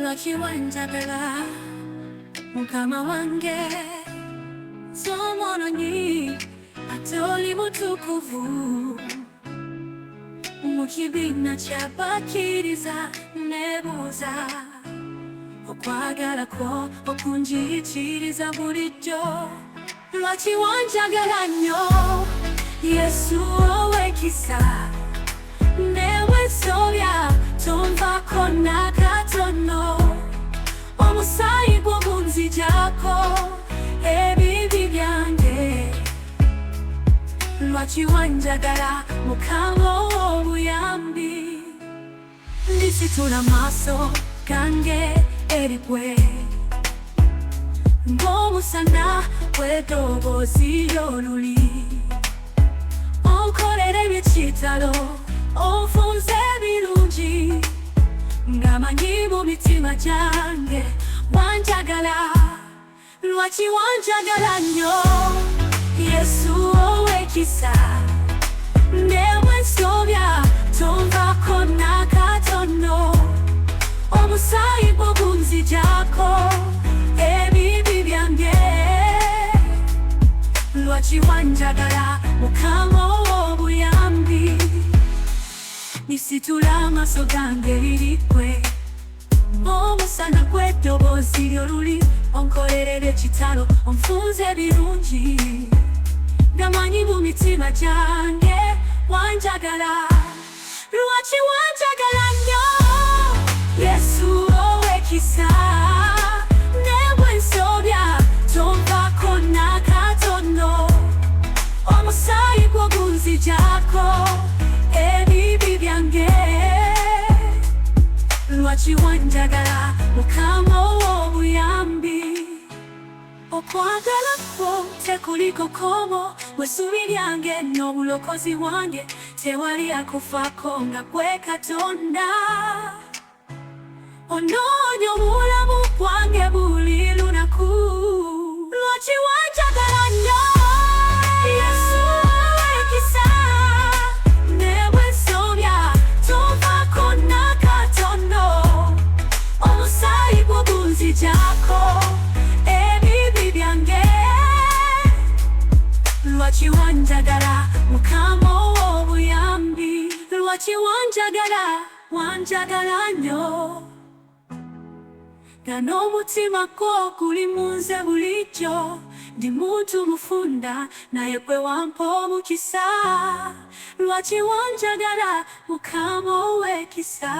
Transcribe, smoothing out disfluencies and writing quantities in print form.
wanjagala mukama wange somononyi ate oli mutukuvu mu kibiina ky'abakkiriza neebuuza okwagala kwo okunjiyikiriza bulijjo lwaki wanjagala nnyo Yesu ow'ekisa neweesobya tonvaako n'akatono omusaayi gwo gunzigyako ebibi byange lwaki wanjagala mukama ow'obuyambi ndisitula amaaso gange eri ggwe ng'omusana bw'eddoboozi ly'oluli onkolera eby'ekitalo onfunze ebirungi ng'amanyi mu mitima gyange wanjagala lwaki wanjagala nnyo Yesu ow'ekisa neweesobya tonvaako n'akatono omusaayi gwo gunzigyako ebibi byange lwaki wanjagala mukama ow'obuyambi nisitula amaaso gange eri ggwe omusana gw'eddoboozi ly'oluli onkolerera ekitalo onfunze ebirungi ng'amanyi mu mitima gyange wanjagala lwaki wanjagala nnyo Yesu ow'ekisa neweesobya tonvaako n'akatono omusaayi gwo gunzigyako ebibi byange lwaki wanjagala mukama ow'obuyambi okwagala kwo tekuliko kkomo bw'essuubi lyange n'obulokozi bwange tewali akufaako nga ggwe Katonda onoonya obulamu bwange buli lunaku lwaki wanjagala nnyo Yesu ow'ekisa neweesobya tonvaako n'akatono omusaayi gwo gunzigyako ebibi byange lwaki wanjagala mukama ow'obuyambi lwaki wanjagala nnyo nga n'omutima gwo guli mu nze bulijjo ndi muntu mufunda naye gwe wampa omukisa lwaki wanjagala mukama ow'ekisa